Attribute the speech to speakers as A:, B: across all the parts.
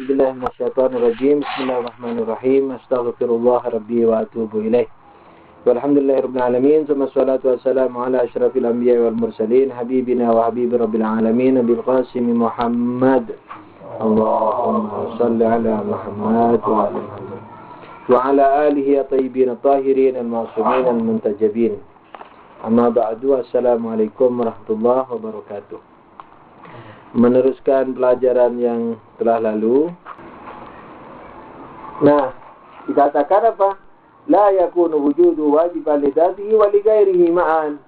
A: A'udzubillahi minasyaitonirrajim. Bismillahirrahmanirrahim. Astaghfirullah rabbi wa atubu ilaih. Walhamdulillahirabbil alamin. Wassalatu wassalamu ala asyrafil anbiya'i wal mursalin habibina wa habibi rabbil alamin Nabil Qasim Muhammad. Allahumma shalli ala Muhammad wa ala alihi at-tayyibin at-tahirin al-ma'sumin al-muntajabin. Amma ba'du. Assalamualaikum warahmatullahi wabarakatuh. Meneruskan pelajaran yang telah lalu. Nah, dikatakan apa? La yakunu wujudu wajiban li dzatihi wa li ghairihi ma'an.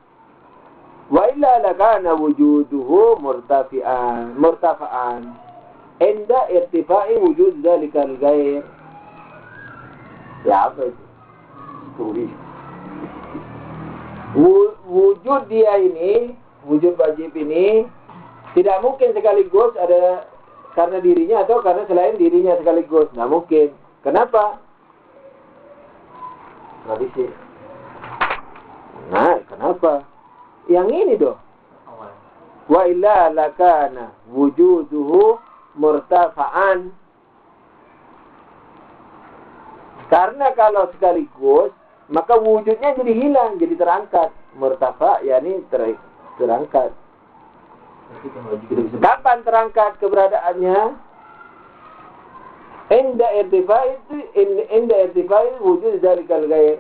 A: Wa illa lakana wujuduhu murtafa'an. Inda irtifa'i wujud dzalikal ghair. Ya apa itu? Studi. Wujud dia ini, wujud wajib ini tidak mungkin sekaligus ada karena dirinya atau karena selain dirinya sekaligus. Nggak mungkin. Kenapa? Nggak bisa. Nah, kenapa? Yang ini dong. Wa illa lakana wujuduhu murtafa'an. Karena kalau sekaligus, maka wujudnya jadi hilang, jadi terangkat. Murtafa, yakni terangkat. Kapan terangkat keberadaannya? Inda irtifai wujud dzalikal ghair.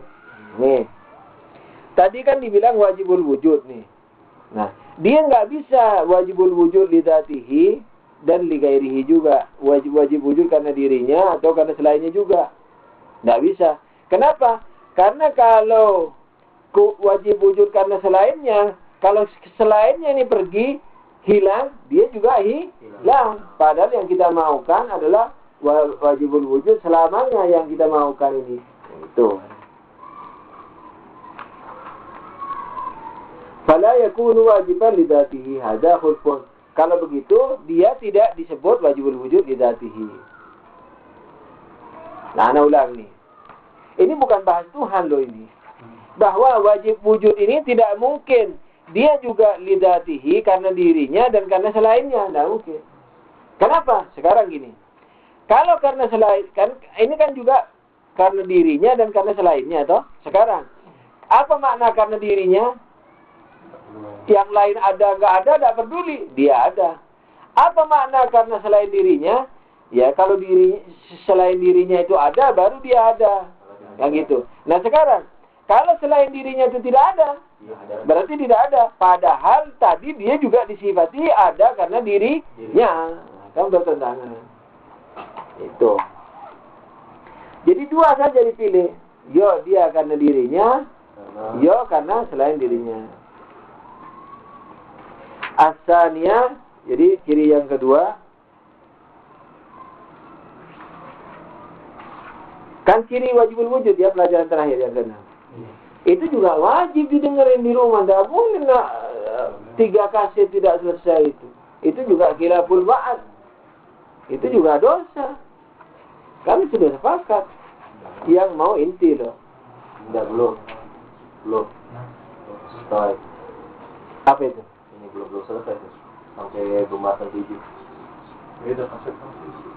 A: Nih. Tadi kan dibilang wajibul wujud nih. Nah, dia nggak bisa wajibul wujud li dzatihi dan li ghairihi juga. Wajib wujud karena dirinya atau karena selainnya juga. Nggak bisa. Kenapa? Karena kalau wajib wujud karena selainnya, kalau selainnya ini pergi, hilang, dia juga hilang. Padahal yang kita maukan adalah wajibul wujud selamanya yang kita maukan ini. Itu. Fala yakunu wajiban li dzatihi hadza khulfun. Kalau begitu, dia tidak disebut wajibul wujud li dzatihi. Nah, ana ulang nih. Ini bukan bahas Tuhan loh ini. Bahwa wajib wujud ini tidak mungkin dia juga lidatihi karena dirinya dan karena selainnya. Tidak mungkin. Kenapa? Sekarang gini. Kalau karena selain, kan ini kan juga karena dirinya dan karena selainnya, toh? Sekarang. Apa makna karena dirinya? Yang lain ada, nggak ada, tidak peduli. Dia ada. Apa makna karena selain dirinya? Ya, kalau selain dirinya itu ada, baru dia ada. Yang gitu. Nah, sekarang. Kalau selain dirinya itu tidak ada, berarti tidak ada. Padahal tadi dia juga disifati ada karena dirinya. Kan bertentangan. Itu. Jadi dua saja dipilih. Yo dia karena dirinya, yo karena selain dirinya. Asalnya, jadi ciri yang kedua. Kan ciri wajibul wujud ya, pelajaran terakhir yang keenam. Itu juga wajib didengerin di rumah. Tidak boleh 3 kaset tidak selesai itu. Itu juga khilaful wa'ad. Itu juga dosa. Kami sudah sepakat. Yang mau inti loh. Tidak, belum. Selesai. Apa itu? Ini belum selesai. Sampai pembahasan 7. Itu kaset.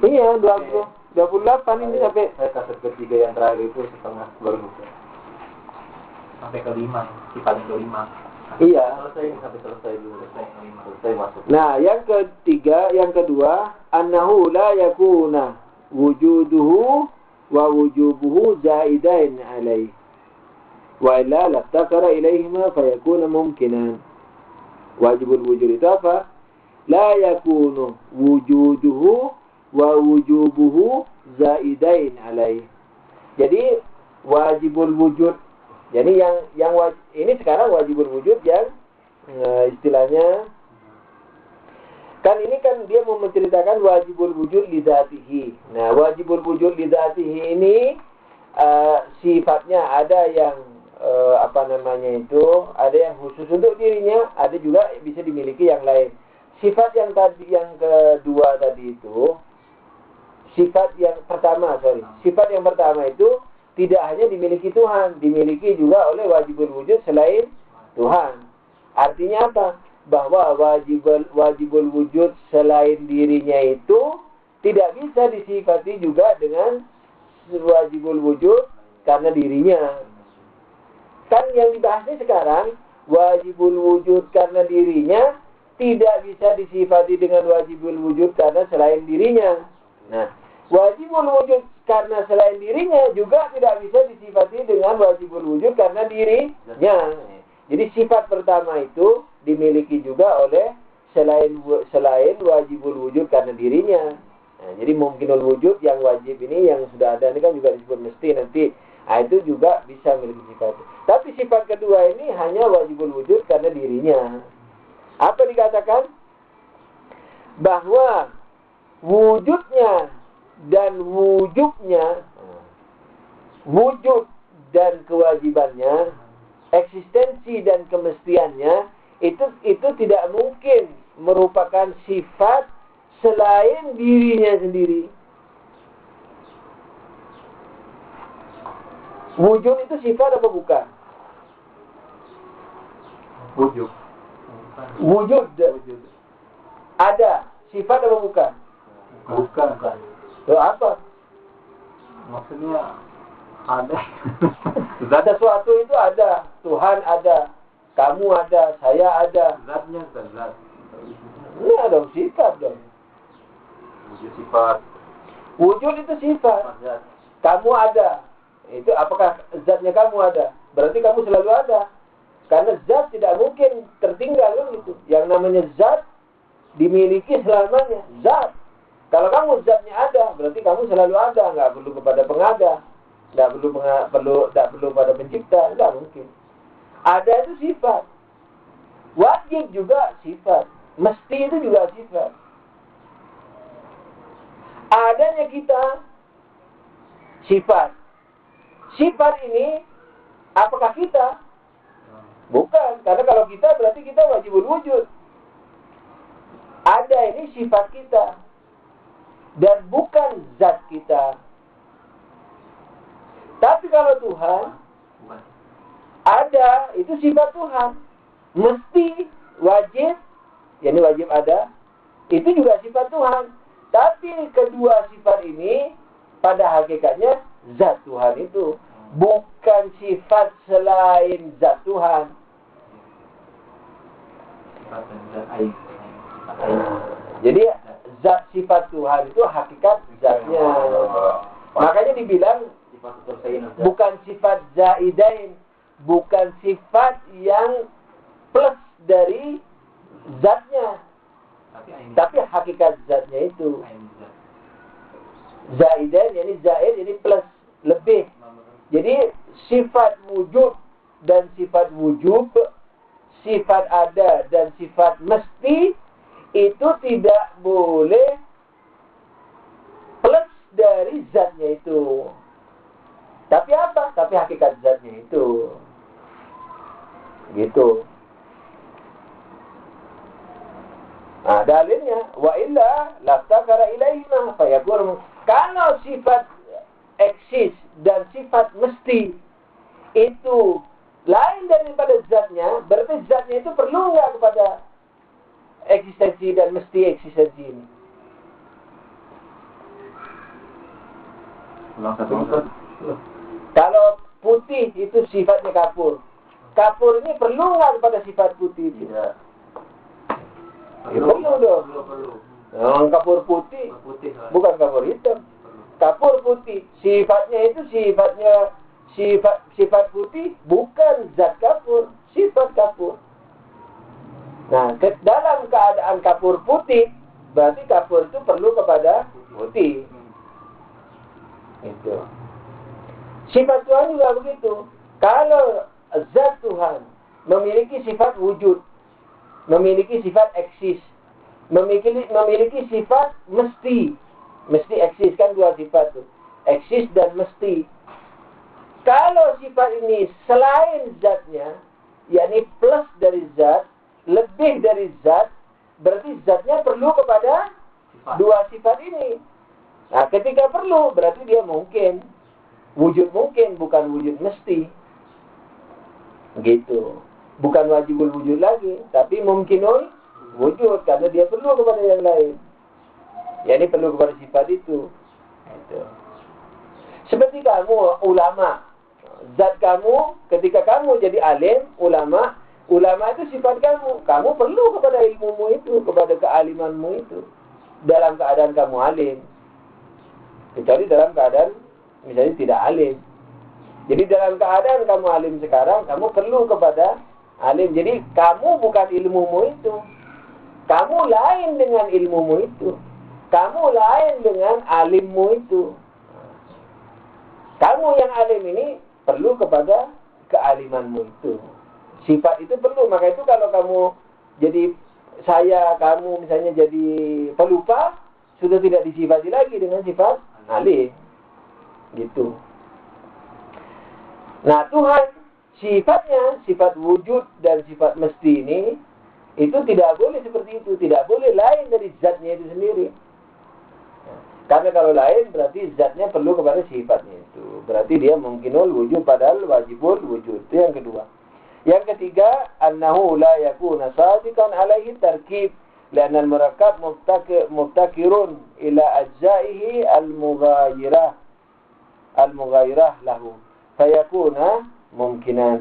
A: Iya, 28 ini sampai. Saya kaset ketiga yang terakhir itu setengah baru selesai. Sampai ke-5, paling ke-5. Iya. Sampai selesai dulu. Selesai masuk. Nah, yang ketiga, yang kedua, annahu la yakuna wujuduhu wa wujubuhu zaidain alaih. Wa illa laftakara ilaihima fayakuna mumkinan. Wajibul wujud itu apa? La yakunu wujuduhu wa wujubuhu zaidain alaih. Jadi wajibul wujud. Jadi ini sekarang wajibul wujud yang istilahnya kan ini kan dia mau menceritakan wajibul wujud li dzatihi. Nah, wajibul wujud li dzatihi ini sifatnya ada yang ada yang khusus untuk dirinya, ada juga bisa dimiliki yang lain. Sifat yang kedua tadi itu sifat yang pertama itu tidak hanya dimiliki Tuhan, dimiliki juga oleh wajibul wujud selain Tuhan. Artinya apa? Bahwa wajibul wujud selain dirinya itu
B: tidak bisa disifati juga dengan wajibul wujud karena dirinya. Kan yang dibahasnya sekarang wajibul wujud karena dirinya tidak bisa disifati dengan wajibul wujud karena selain dirinya. Nah, wajibul wujud karena selain dirinya juga tidak bisa disifati dengan wajibul wujud karena dirinya. Jadi sifat pertama itu dimiliki juga oleh selain wajibul wujud karena dirinya. Nah, jadi mungkinul wujud yang wajib ini yang sudah ada ini kan juga disebut mesti nanti. Nah, itu juga bisa memiliki sifat. Tapi sifat kedua ini hanya wajibul wujud karena dirinya. Apa dikatakan? Bahwa wujudnya dan wujubnya, wujud dan kewajibannya, eksistensi dan kemestiannya itu tidak mungkin merupakan sifat selain dirinya sendiri. Wujud itu sifat apa bukan?
A: Wujud.
B: Wujud. Ada sifat apa bukan?
A: Bukan.
B: Loh, apa?
A: Maksudnya ada.
B: Sesuatu itu ada. Tuhan ada. Kamu ada. Saya ada.
A: Zatnya zat.
B: Ini ada sifat dong.
A: Wujud sifat.
B: Wujud itu sifat.
A: Zat.
B: Kamu ada. Itu apakah zatnya kamu ada? Berarti kamu selalu ada. Karena zat tidak mungkin tertinggal kan gitu. Yang namanya zat dimiliki selamanya. Zat. Kalau kamu zatnya ada, berarti kamu selalu ada. Nggak perlu kepada pengada. Nggak perlu pada pencipta. Nggak mungkin. Ada itu sifat. Wajib juga sifat. Mesti itu juga sifat. Adanya kita sifat. Sifat ini apakah kita? Bukan. Karena kalau kita berarti kita wajibul wujud. Ada ini sifat kita. Dan bukan zat kita. Tapi kalau Tuhan ada, itu sifat Tuhan. Mesti, wajib, yakni wajib ada, itu juga sifat Tuhan. Tapi kedua sifat ini pada hakikatnya zat Tuhan itu, bukan sifat selain zat Tuhan. Jadi zat sifat Tuhan itu hakikat zatnya. Makanya dibilang bukan sifat zaidain, bukan sifat yang plus dari zatnya, tapi hakikat zatnya itu zaidain, yani zaid, jadi plus, lebih. Jadi sifat wujud dan sifat wujub, sifat ada dan sifat mesti itu tidak boleh plus dari zatnya itu. Tapi apa? Tapi hakikat zatnya itu. Gitu. Nah, dalilnya wa illa laftakara ilaihima fayakun. Kalau sifat eksis dan sifat mesti itu lain daripada zatnya, berarti zatnya itu perlu nggak kepada eksistensi dan mesti eksistensi ini? Kalau putih itu sifatnya kapur. Kapur ini perlu nggak kepada sifat putih? Tidak. Ya, perlu dong. Yang kapur putih, bukan kapur hitam. Kapur putih, sifatnya itu sifat putih, bukan zat kapur, sifat kapur. Nah, dalam keadaan kapur putih, berarti kapur itu perlu kepada putih. Itu. Sifat Tuhan juga begitu. Kalau zat Tuhan memiliki sifat wujud, memiliki sifat eksis, memiliki sifat mesti eksis, kan dua sifat tuh, eksis dan mesti. Kalau sifat ini selain zatnya, yakni plus dari zat, lebih dari zat, berarti zatnya perlu kepada dua sifat ini. Nah, ketika perlu, berarti dia mungkin. Wujud mungkin, bukan wujud mesti. Gitu. Bukan wajibul wujud lagi, tapi mungkinul wujud, karena dia perlu kepada yang lain. Ya ini perlu kepada sifat itu. Gitu. Seperti kamu ulama, zat kamu ketika kamu jadi alim, ulama itu sifat kamu. Kamu perlu kepada ilmumu itu, kepada kealimanmu itu. Dalam keadaan kamu alim. Kecuali dalam keadaan misalnya tidak alim. Jadi dalam keadaan kamu alim sekarang, kamu perlu kepada alim. Jadi kamu bukan ilmumu itu. Kamu lain dengan ilmumu itu. Kamu lain dengan alimmu itu. Kamu yang alim ini perlu kepada kealimanmu itu. Sifat itu perlu. Maka itu kalau kamu jadi kamu misalnya jadi pelupa, sudah tidak disifati lagi dengan sifat alim. Gitu. Nah, Tuhan sifatnya, sifat wujud dan sifat mesti ini, itu tidak boleh seperti itu. Tidak boleh lain dari zatnya itu sendiri. Karena kalau lain berarti zatnya perlu kepada sifatnya itu. Berarti dia mungkinul wujud padahal wajibul wujud. Itu yang kedua. Yang ketiga, annahu la yakuna sadiqan alaihi tarkib. Lianna al-murakkab muftakirun ila ajzaihi al-mughayirah lahu. Fayakunu mumkinan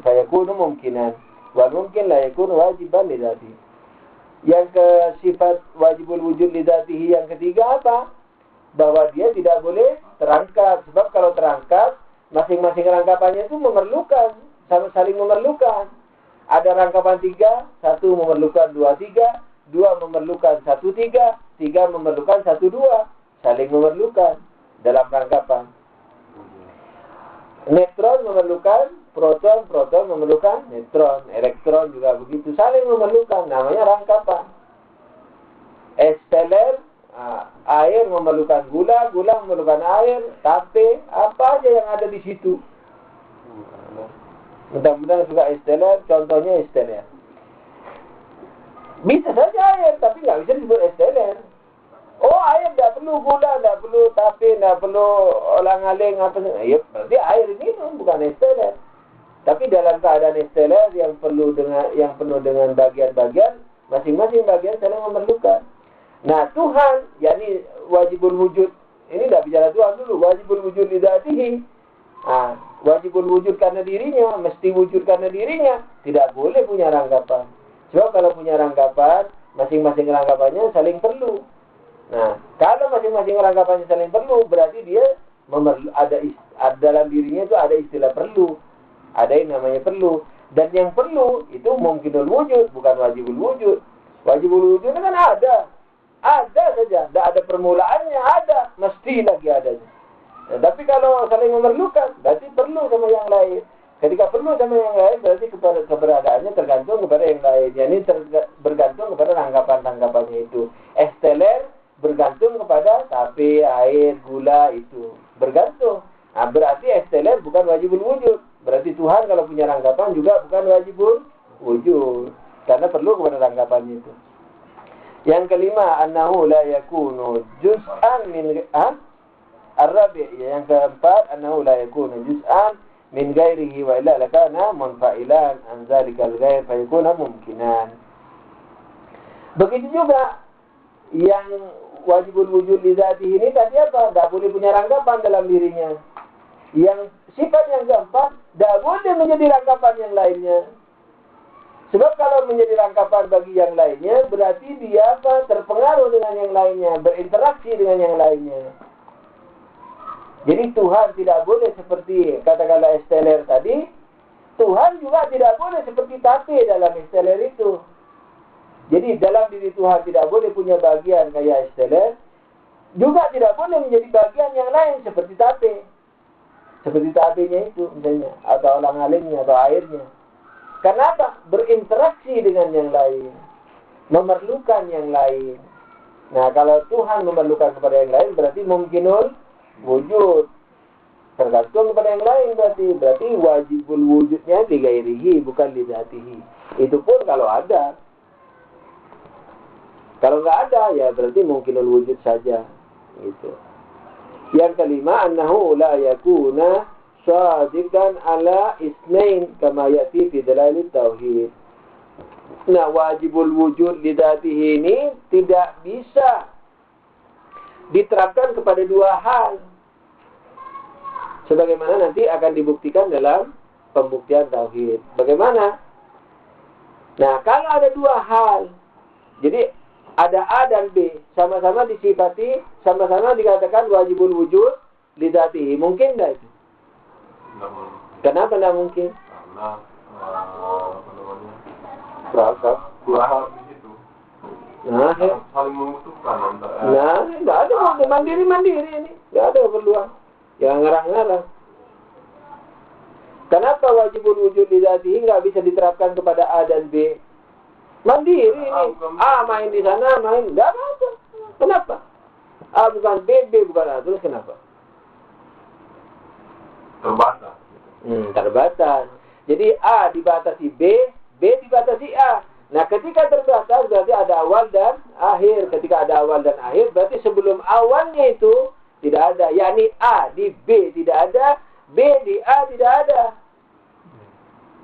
B: wal mungkin la yakun wajiban li dzatihi. Yang ke sifat wajibul wujud li dzatihi yang ketiga apa? Bahwa dia tidak boleh terangkat. Sebab kalau terangkat, masing-masing rangkapannya itu memerlukan, saling memerlukan. Ada rangkapan 3, 1 memerlukan 2, 3, 2 memerlukan 1, 3, 3 memerlukan 1, 2, saling memerlukan dalam rangkapan. Neutron memerlukan proton, proton memerlukan neutron, elektron juga begitu, saling memerlukan, namanya rangkapan. Esteller, air memerlukan gula, gula memerlukan air, tape, apa aja yang ada di situ. Mudah-mudahan suka esteller, contohnya esteller. Bisa saja air, tapi nggak bisa disebut esteller. Oh, air tidak perlu gula, tidak perlu tape, tidak perlu olang-aling apa. Ya, berarti air ini bukan esteller. Tapi dalam keadaan esteller yang penuh dengan bagian-bagian, masing-masing bagian saling memerlukan. Nah, Tuhan, yakni wajibul wujud. Ini tidak bicara Tuhan dulu, wajibul wujud li dzatihi. Wajibul wujud karena dirinya, mesti wujud karena dirinya, tidak boleh punya rangkapan. Sebab kalau punya rangkapan, masing-masing rangkapannya saling perlu. Nah, kalau masing-masing rangkapannya saling perlu, berarti dia dalam dirinya itu ada istilah perlu. Ada yang namanya perlu. Dan yang perlu itu mungkinul wujud, bukan wajibul wujud. Wajibul wujud kan ada. Ada saja, tidak ada permulaannya, ada. Mesti lagi adanya. Nah, tapi kalau saling memerlukan, berarti perlu sama yang lain. Ketika perlu sama yang lain, berarti keberadaannya tergantung kepada yang lain. Ini bergantung kepada rangkapan-rangkapannya itu. Esteller bergantung kepada tape, air, gula itu. Bergantung. Nah, berarti esteller bukan wajibul wujud. Berarti Tuhan kalau punya rangkapan juga bukan wajibul wujud. Karena perlu kepada rangkapannya itu. Yang kelima, annahu la yakunu juz'an min ar-rabi'. Yang keempat, annahu la yakunu juz'an min ghairihi wa illa lakana munfa'ilan an dzalikal ghair fa yakuna mumkinan. Begitu juga yang wajibul wujud li dzatihi ini tadi apa? Tidak boleh punya rangkapan dalam dirinya. Yang sifat yang keempat, tidak boleh menjadi rangkapan yang lainnya. Sebab kalau menjadi rangkapan bagi yang lainnya, berarti dia terpengaruh dengan yang lainnya, berinteraksi dengan yang lainnya. Jadi Tuhan tidak boleh seperti katakanlah esteller tadi, Tuhan juga tidak boleh seperti tape dalam esteller itu. Jadi dalam diri Tuhan tidak boleh punya bagian kayak esteller, juga tidak boleh menjadi bagian yang lain seperti tape. Seperti tapenya itu misalnya, atau olang-alingnya, atau airnya. Karena apa? Berinteraksi dengan yang lain. Memerlukan yang lain. Nah, kalau Tuhan memerlukan kepada yang lain, berarti mungkinul wujud. Tergantung kepada yang lain berarti. Berarti wajibul wujudnya li ghairihi, bukan li dzatihi. Itu pun kalau ada. Kalau nggak ada, ya berarti mungkinul wujud saja. Gitu. Yang kelima, annahu la yakuna shadiqan ala isnain kama ya'ti fi dalail tauhid. Nah, wajibul wujud li dzatihi ini tidak bisa diterapkan kepada dua hal. Sebagaimana nanti akan dibuktikan dalam pembuktian tauhid. Bagaimana? Nah, kalau ada dua hal, jadi ada A dan B, sama-sama disifati, sama-sama dikatakan wajibul wujud li dzatihi. Mungkin enggak itu? Kenapa enggak mungkin?
A: Karena apa namanya? Berasal dua hal di situ.
B: Nah,
A: saling membutuhkan antara.
B: Nah, enggak ada mandiri ini. Enggak ada keperluan. Yang ngarang-ngarang. Kenapa wajibul wujud li dzatihi enggak bisa diterapkan kepada A dan B? Mandiri ini. A main di sana, main enggak apa-apa. Kenapa? A bukan B, B bukan A. Terus kenapa?
A: Terbatas.
B: Terbatas. Jadi A dibatasi B, B dibatasi A. Nah, ketika terbatas berarti ada awal dan akhir. Ketika ada awal dan akhir berarti sebelum awalnya itu tidak ada. Yakni A di B tidak ada, B di A tidak ada.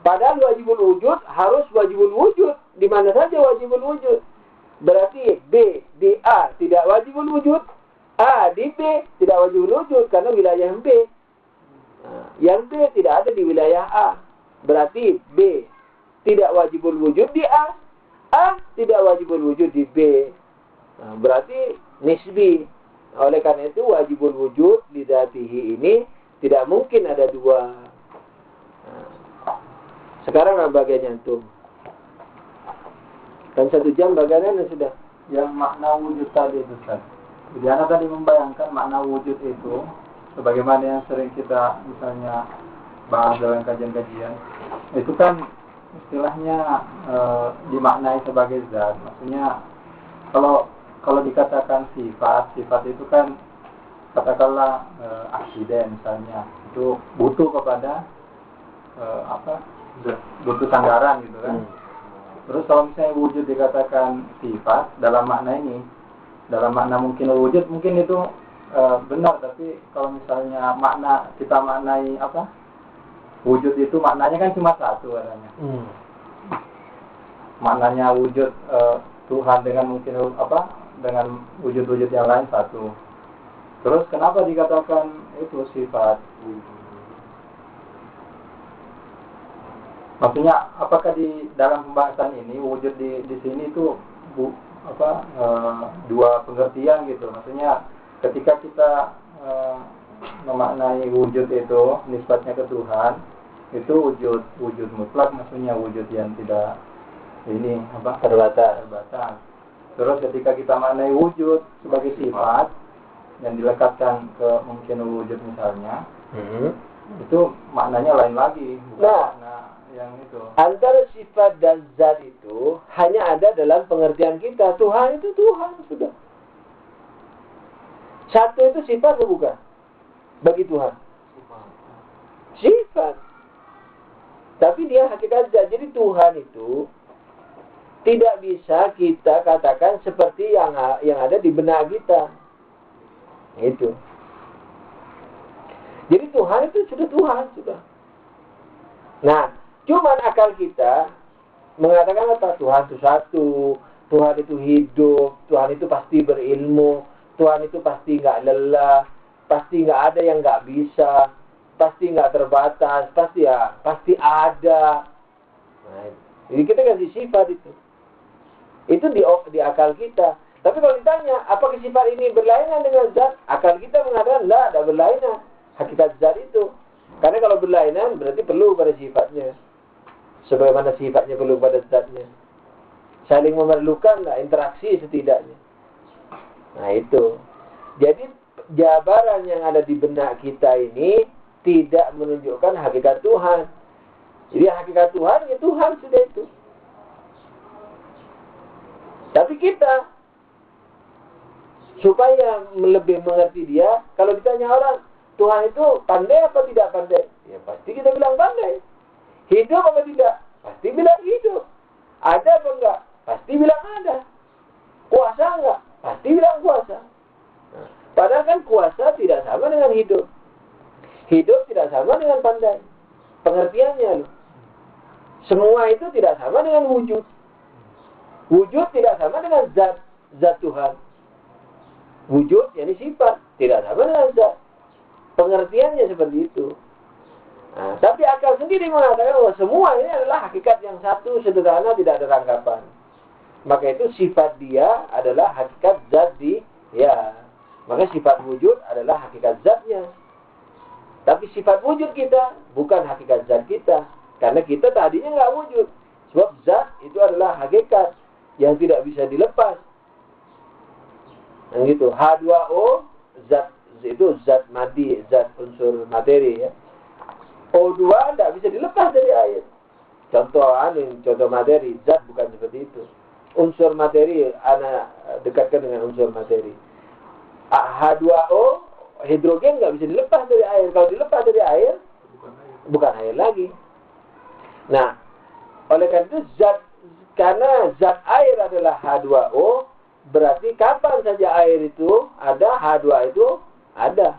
B: Padahal wajibul wujud harus wajibul wujud. Di mana saja wajibul wujud. Berarti B di A tidak wajibul wujud. A di B tidak wajibul wujud karena wilayah B. Nah, yang B tidak ada di wilayah A. Berarti B tidak wajibul wujud di A. A tidak wajibul wujud di B. Nah, berarti nisbi. Oleh karena itu wajibul wujud li dzatihi ini tidak mungkin ada dua. Nah, sekarang bagian antum. Kan 1 jam bagaimana sudah?
C: Yang makna wujud tadi itu, Ustaz. Jadi anak tadi membayangkan makna wujud itu sebagaimana yang sering kita misalnya bahas dalam kajian-kajian. Itu kan istilahnya dimaknai sebagai zat. Maksudnya kalau dikatakan sifat itu kan katakanlah aksiden misalnya. Itu butuh kepada butuh sanggaran gitu kan. Terus kalau misalnya wujud dikatakan sifat dalam makna ini, dalam makna mungkin wujud mungkin itu benar, tapi kalau misalnya makna kita maknai wujud itu maknanya kan cuma satu katanya. Maknanya wujud Tuhan dengan mungkin dengan wujud-wujud yang lain satu. Terus kenapa dikatakan itu sifat? Maksudnya apakah di dalam pembahasan ini wujud di sini itu dua pengertian gitu. Maksudnya ketika kita memaknai wujud itu nisbatnya ke Tuhan, itu wujud mutlak, maksudnya wujud yang tidak terbatas. Terus ketika kita maknai wujud sebagai sifat yang dilekatkan ke mungkin wujud misalnya, itu maknanya lain lagi, bukan makna yang itu.
B: Antara sifat dan zat itu hanya ada dalam pengertian kita. Tuhan itu Tuhan sudah. Satu itu sifat atau bukan? Bagi Tuhan. Sifat. Tapi dia hakikat zat. Jadi Tuhan itu tidak bisa kita katakan seperti yang ada di benak kita. Itu. Jadi Tuhan itu sudah Tuhan sudah. Nah, cuman akal kita mengatakan apa? Tuhan itu satu, Tuhan itu hidup, Tuhan itu pasti berilmu, Tuhan itu pasti nggak lelah, pasti nggak ada yang nggak bisa, pasti nggak terbatas, pasti ada. Nah, jadi kita kasih sifat itu. Itu di akal kita. Tapi kalau ditanya, apakah sifat ini berlainan dengan zat? Akal kita mengatakan, lah, tidak berlainan. Hakikat zat itu. Karena kalau berlainan, berarti perlu pada sifatnya. Sebagaimana sifatnya perlu pada zatnya. Saling memerlukan lah, interaksi setidaknya. Nah itu. Jadi, jabaran yang ada di benak kita ini tidak menunjukkan hakikat Tuhan. Jadi hakikat Tuhan, ya Tuhan sudah itu. Tapi kita, supaya lebih mengerti dia, kalau ditanya orang, Tuhan itu pandai apa tidak pandai? Ya pasti kita bilang pandai. Hidup apa tidak? Pasti bilang hidup. Ada apa enggak? Pasti bilang ada. Kuasa enggak? Pasti bilang kuasa. Nah, padahal kan kuasa tidak sama dengan hidup. Hidup tidak sama dengan pandai. Pengertiannya loh. Semua itu tidak sama dengan wujud. Wujud tidak sama dengan zat Tuhan. wujud, yakni sifat. Tidak sama dengan zat. Pengertiannya seperti itu. Nah, tapi akal sendiri mengatakan bahwa semua ini adalah hakikat yang satu, sederhana, tidak ada rangkapan. Maka itu sifat dia adalah hakikat zat dia. Maka sifat wujud adalah hakikat zatnya. Tapi sifat wujud kita bukan hakikat zat kita. Karena kita tadinya nggak wujud. Sebab zat itu adalah hakikat yang tidak bisa dilepas. Nah gitu. H2O zat itu zat mati, zat unsur materi ya. O2 tidak bisa dilepas dari air. Contoh materi, zat bukan seperti itu. Unsur materi, ana dekatkan dengan unsur materi. H2O, hidrogen nggak bisa dilepas dari air. Kalau dilepas dari air, bukan air lagi. Nah, oleh karena itu karena zat air adalah H2O, berarti kapan saja air itu ada, H2 itu ada.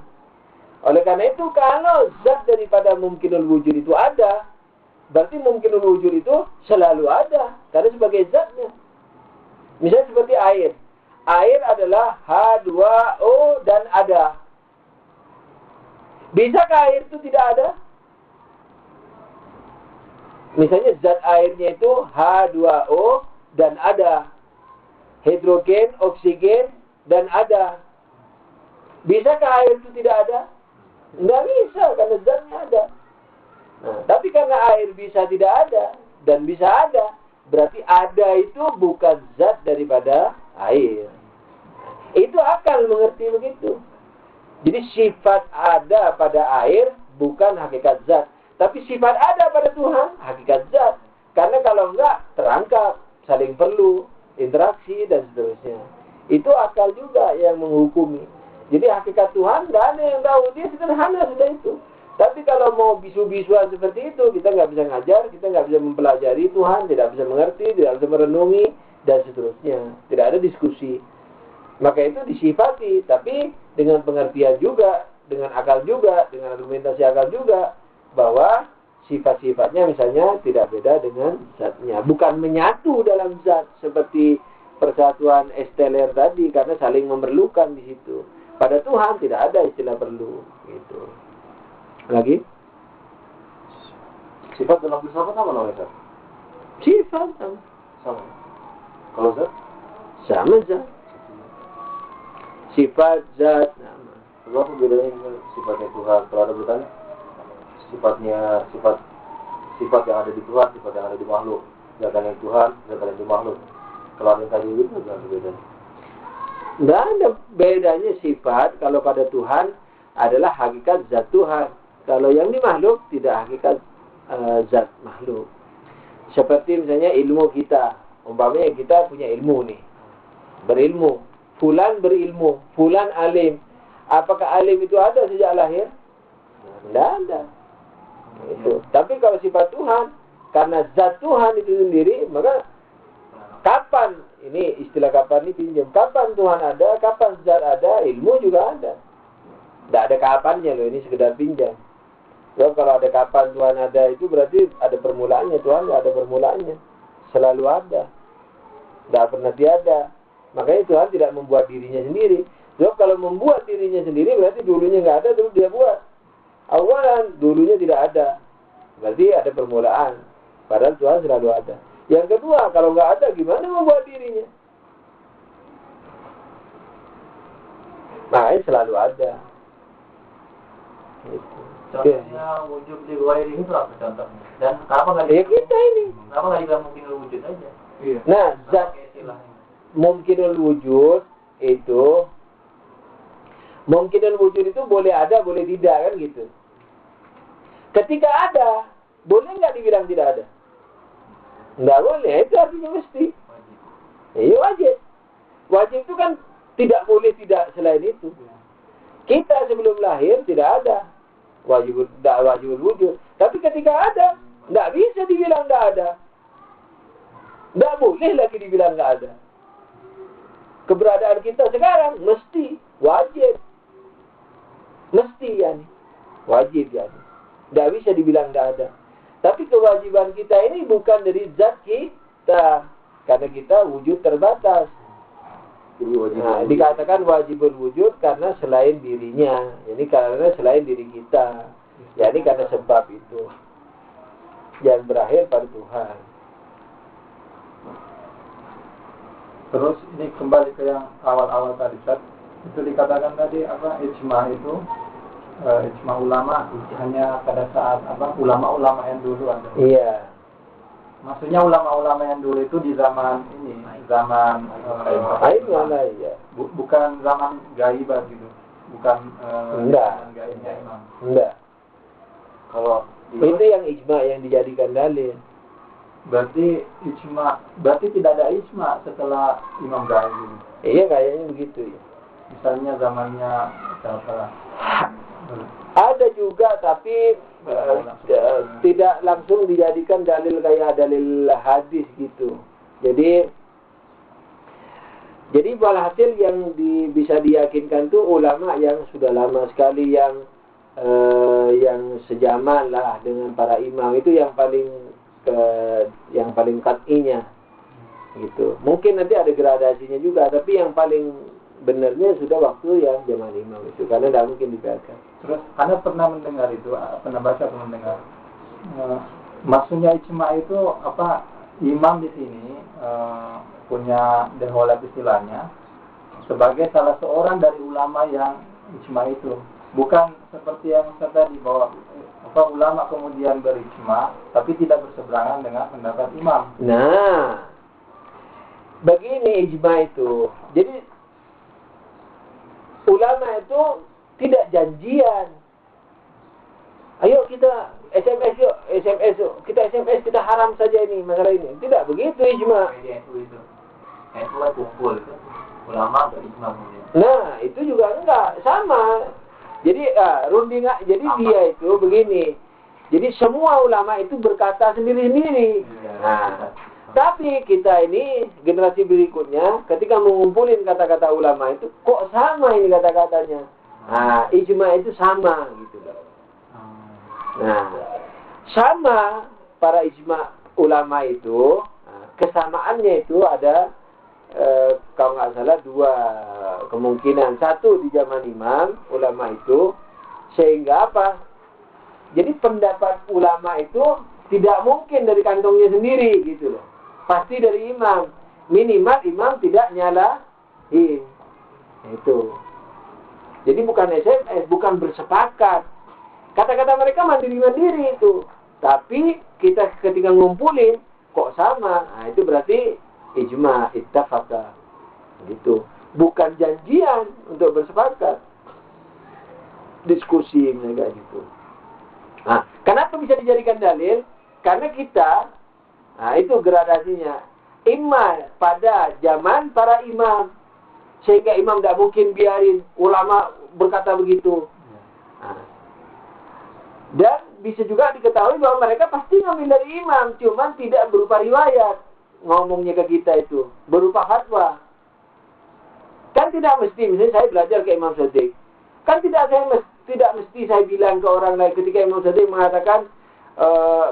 B: Oleh karena itu, kalau zat daripada mumkinul wujud itu ada, berarti mumkinul wujud itu selalu ada, karena sebagai zatnya. Misalnya seperti air. Air adalah H2O dan ada. Bisakah air itu tidak ada? Misalnya zat airnya itu H2O dan ada. Hidrogen, oksigen, dan ada. Bisakah air itu tidak ada? Nggak bisa, karena zatnya ada. Nah, tapi karena air bisa tidak ada, dan bisa ada, berarti ada itu bukan zat daripada air. Itu akal mengerti begitu. Jadi sifat ada pada air bukan hakikat zat. Tapi sifat ada pada Tuhan, hakikat zat. Karena kalau enggak, terangkap, saling perlu, interaksi, dan seterusnya. Itu akal juga yang menghukumi. Jadi hakikat Tuhan, tidak ada yang tahu. Dia sederhana sudah itu. Tapi kalau mau bisu-bisuan seperti itu, kita nggak bisa ngajar, kita nggak bisa mempelajari Tuhan, tidak bisa mengerti, tidak bisa merenungi, dan seterusnya. Tidak ada diskusi. Maka itu disifati, tapi dengan pengertian juga, dengan akal juga, dengan argumentasi akal juga, bahwa sifat-sifatnya misalnya tidak beda dengan zatnya. Bukan menyatu dalam zat, seperti persatuan esteler tadi, karena saling memerlukan di situ. Pada Tuhan tidak ada istilah perlu, gitu. Lagi?
A: Sifat dalam filsafat apa namanya?
B: Sifat
A: Sama. Kalau zat?
B: sama zat. Sifat zat nama.
A: Lalu apa bedanya dengan sifatnya Tuhan? Kalau ada bertanya, sifat yang ada di Tuhan, sifat yang ada di makhluk. Zat yang Tuhan, zat yang di makhluk. Kalau ada yang tadi itu apa bedanya?
B: Tidak ada bedanya sifat. Kalau pada Tuhan adalah hakikat zat Tuhan. Kalau yang di makhluk tidak hakikat zat makhluk. Seperti misalnya ilmu kita. Umpamanya kita punya ilmu nih. Berilmu. Fulan berilmu. Fulan alim. Apakah alim itu ada sejak lahir? Tidak ada. Itu. Tapi kalau sifat Tuhan, karena zat Tuhan itu sendiri, maka kapan, ini istilah kapan ini pinjam. Kapan Tuhan ada, kapan zat ada, ilmu juga ada. Tidak ada kapannya loh, ini sekedar pinjam. So, kalau ada kapan Tuhan ada, itu berarti ada permulaannya. Tuhan tidak ada permulaannya. Selalu ada. Tidak pernah tiada. Makanya Tuhan tidak membuat dirinya sendiri. So, kalau membuat dirinya sendiri, berarti dulunya nggak ada, terus dia buat. Awalan, dulunya tidak ada. Berarti ada permulaan. Padahal Tuhan selalu ada. Yang kedua, kalau nggak ada, gimana membuat dirinya? Makanya selalu ada. Gitu.
A: Contohnya wujud di luar ini itu apa contohnya? Dan kenapa nggak
B: Ya kita ini.
A: Kenapa nggak juga mungkin wujud aja?
C: Iya.
B: Nah, zat mungkinul wujud itu, mungkinul wujud itu boleh ada, boleh tidak, kan gitu. Ketika ada, boleh nggak dibilang tidak ada? Nggak boleh, itu artinya mesti. Iya wajib. Wajib itu kan tidak boleh tidak selain itu. Kita sebelum lahir tidak ada wajib wujud. Tapi ketika ada, nggak bisa dibilang nggak ada. Nggak boleh lagi dibilang nggak ada. Keberadaan kita sekarang mesti wajib. Mesti yani. Wajib yani. Nggak bisa dibilang nggak ada. Tapi kewajiban kita ini bukan dari zat kita. Karena kita wujud terbatas.
A: Jadi wajib.
B: Nah, dikatakan wajibul wujud karena selain dirinya. Jadi karena selain diri kita. Jadi karena sebab itu. Yang berakhir pada Tuhan.
C: Terus ini kembali ke yang awal-awal tadi, Ustaz. Itu dikatakan tadi apa ijma itu ijma ulama hanya pada saat apa ulama-ulama yang dulu ada.
B: Iya.
C: Maksudnya ulama-ulama yang dulu itu di zaman ini, zaman
B: Ya.
C: bukan zaman gaibah gitu. Bukan
B: Enggak.
C: zaman gaibnya imam.
B: Enggak.
A: Kalau
B: Itu yang ijma yang dijadikan dalil.
C: Berarti tidak ada ijma setelah imam gaib gitu.
B: Iya kayaknya begitu ya.
C: Misalnya zamannya siapa?
B: Ada juga tapi tidak langsung dijadikan dalil kayak dalil hadis gitu. Jadi walhasil yang bisa diyakinkan tuh ulama yang sudah lama sekali yang sejaman lah dengan para imam itu yang paling qat'inya gitu. Mungkin nanti ada gradasinya juga, tapi yang paling benarnya sudah waktu yang zaman imam itu karena tidak mungkin dibiarkan.
C: Terus Anda pernah mendengar itu, pernah baca atau mendengar? Maksudnya ijma itu apa? Imam di sini punya deholat istilahnya sebagai salah seorang dari ulama yang ijma itu. Bukan seperti yang saya tadi bahwa ulama kemudian berijma tapi tidak berseberangan dengan pendapat imam.
B: Nah, begini ijma itu. Jadi ulama itu tidak janjian. Ayo kita SMS yuk, kita SMS, kita haram saja ini masalah ini. Tidak begitu ijma.
A: itu kumpul itu. Ulama berijma kemudian.
B: Nah, itu juga enggak sama. Jadi rundingan, jadi dia itu begini. Jadi semua ulama itu berkata sendiri-sendiri. Nah, tapi kita ini generasi berikutnya ketika mengumpulin kata-kata ulama itu kok sama ini kata-katanya. Nah, ijma itu sama gitu loh. Nah, sama para ijma ulama itu, kesamaannya itu ada kalau nggak salah dua kemungkinan. Satu di zaman imam ulama itu, sehingga apa? Jadi pendapat ulama itu tidak mungkin dari kantongnya sendiri gitu loh. Pasti dari imam. Minimal imam tidak nyalahin. Itu. Jadi bukan SMS, bukan bersepakat. Kata-kata mereka mandiri-mandiri itu. Tapi kita ketika ngumpulin kok sama. Nah, itu berarti ijma, ittafaqa. Gitu. Bukan janjian untuk bersepakat. Diskusi mereka gitu. Nah, kenapa bisa dijadikan dalil? Karena kita, nah itu gradasinya. Imam pada zaman para imam. Sehingga imam tidak mungkin biarin ulama berkata begitu. Nah, dan bisa juga diketahui bahwa mereka pasti ngambil dari imam. Cuman tidak berupa riwayat. Ngomongnya ke kita itu berupa fatwa. Kan tidak mesti, misalnya saya belajar ke Imam Shadiq, kan tidak mesti saya bilang ke orang lain ketika Imam Shadiq mengatakan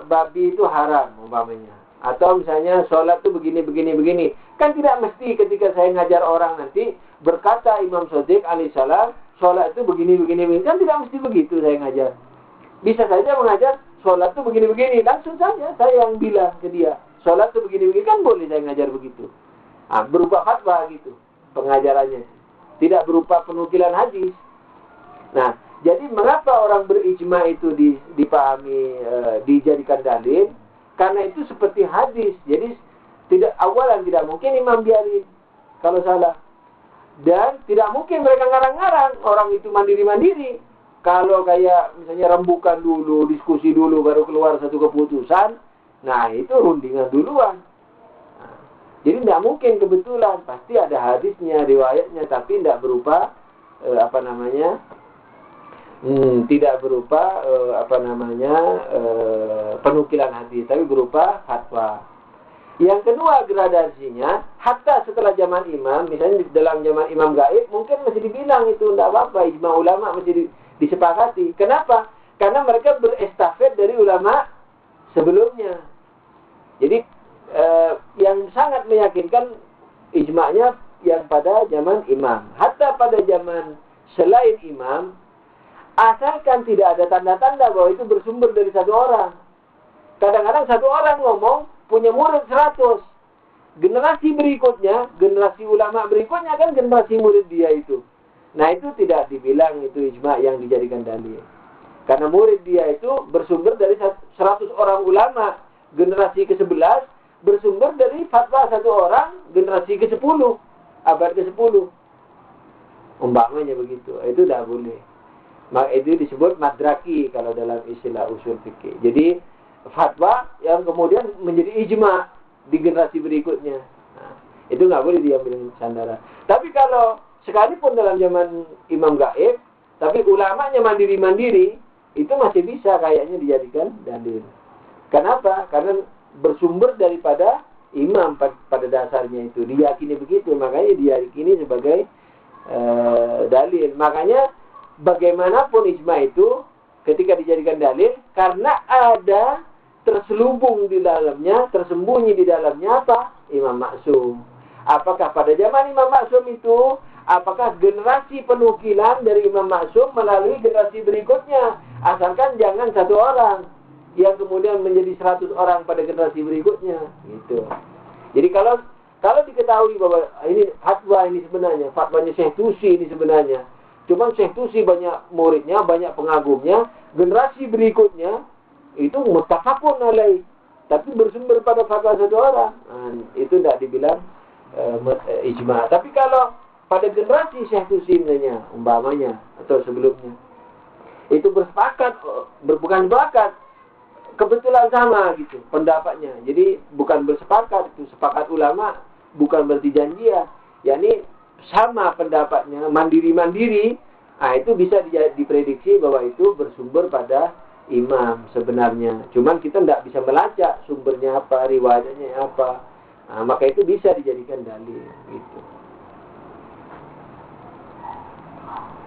B: babi itu haram umpamanya, atau misalnya sholat itu begini. Kan tidak mesti ketika saya ngajar orang nanti berkata Imam Shadiq alaihissalam sholat itu begini. Kan tidak mesti begitu saya ngajar. Bisa saja mengajar sholat itu begini. Langsung saja saya yang bilang ke dia sholat itu begini, kan boleh saya ngajar begitu. Nah, berupa fatwa gitu pengajarannya. Tidak berupa penukilan hadis. Nah, jadi mengapa orang berijma itu dipahami, dijadikan dalil? Karena itu seperti hadis. Jadi awalan tidak mungkin imam biarin kalau salah. Dan tidak mungkin mereka ngarang-ngarang. Orang itu mandiri-mandiri. Kalau kayak misalnya rembukan dulu, diskusi dulu, baru keluar satu keputusan. Nah, itu rundingan duluan. Nah, jadi tidak mungkin kebetulan. Pasti ada hadisnya, riwayatnya. Tapi tidak berupa, tidak berupa, penukilan hadis. Tapi berupa fatwa. Yang kedua gradasinya, hatta setelah zaman imam, misalnya dalam zaman imam gaib, mungkin masih dibilang itu tidak apa-apa. Ijma ulama masih disepakati. Kenapa? Karena mereka berestafet dari ulama sebelumnya. Jadi yang sangat meyakinkan ijma'nya yang pada zaman imam. Hatta pada zaman selain imam, asalkan tidak ada tanda-tanda bahwa itu bersumber dari satu orang. Kadang-kadang satu orang ngomong, punya murid 100. Generasi berikutnya, generasi ulama berikutnya kan generasi murid dia itu. Nah itu tidak dibilang itu ijma yang dijadikan dalil. Karena murid dia itu bersumber dari 100 orang ulama. Generasi ke-11 bersumber dari fatwa satu orang generasi ke-10. Abad ke-10. Umpamanya begitu. Itu tidak boleh. Maka itu disebut madraki kalau dalam istilah usul fikih. Jadi fatwa yang kemudian menjadi ijma di generasi berikutnya. Nah, itu nggak boleh diambil sandara. Tapi kalau sekalipun dalam zaman imam gaib, tapi ulamanya mandiri-mandiri, itu masih bisa kayaknya dijadikan dalil. Kenapa? Karena bersumber daripada imam pada dasarnya itu. Diyakini begitu, makanya diyakini sebagai dalil. Makanya bagaimanapun ijma itu ketika dijadikan dalil, karena ada terselubung di dalamnya, tersembunyi di dalamnya apa? Imam Maksum. Apakah pada zaman Imam Maksum itu, apakah generasi penukilan dari Imam Maksum melalui generasi berikutnya? Asalkan jangan satu orang yang kemudian menjadi 100 orang pada generasi berikutnya, gitu. Jadi kalau diketahui bahwa ini fatwa ini sebenarnya, fatwanya Syekh Tusi ini sebenarnya, cuman Syekh Tusi banyak muridnya, banyak pengagumnya, generasi berikutnya itu muttafaqun alaih, tapi bersumber pada fatwa satu orang, nah, itu tidak dibilang ijma. Tapi kalau pada generasi Syekh Tusi misalnya, umpamanya atau sebelumnya, itu bukan sepakat, kebetulan sama gitu pendapatnya. Jadi bukan bersepakat, itu sepakat ulama, bukan berarti janjian. yakni sama pendapatnya, mandiri-mandiri. Nah, itu bisa diprediksi bahwa itu bersumber pada imam sebenarnya. Cuman kita tidak bisa melacak sumbernya apa, riwayatnya apa. Nah, maka itu bisa dijadikan dalil gitu.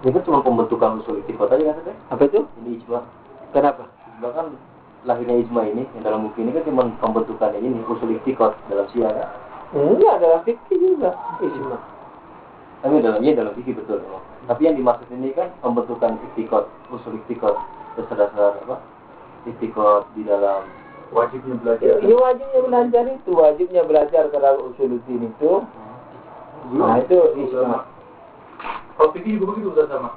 A: Ini kan cuma pembentukan usul itikad aja kan, Teh?
B: Apa itu?
A: Ini ijma.
B: Kenapa?
A: Ijma kan lahirnya ijma ini yang dalam buku ini kan cuma pembentukan ini usul itikad dalam syiar. Ya?
B: Enggak, dalam fikih juga ijma.
A: Tapi dalam fikih betul. Ya. Tapi yang dimaksud ini kan pembentukan itikad, usul itikad dasar-dasar apa? Itikad di dalam
C: wajibnya belajar.
B: Iya, wajibnya belajar itu, wajibnya belajar kalau usuluddin itu. Nah, itu ijma.
C: Kalau fikih juga begitu udah sama.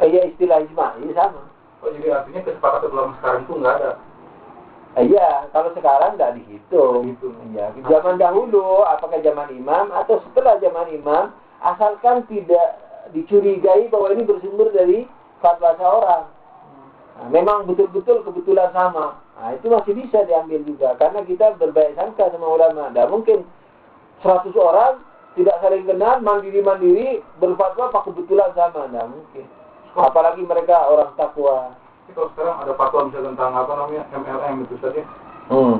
B: Iya, istilah ijma, ini sama.
C: Oh, jadi artinya kesepakatan ulama sekarang itu nggak ada.
B: Iya, kalau sekarang nggak dihitung. Iya, zaman dahulu, apakah zaman imam atau setelah zaman imam, asalkan tidak dicurigai bahwa ini bersumber dari fatwa seorang. Nah, memang betul-betul kebetulan sama. Nah, itu masih bisa diambil juga, karena kita berbaik sangka sama ulama. Tidak mungkin 100 orang tidak saling kenal, mandiri-mandiri, berfatwa apa kebetulan sama. Tidak mungkin. Apalagi mereka orang takwa.
C: Kalau sekarang ada fatwa misalnya tentang apa namanya MLM itu saja.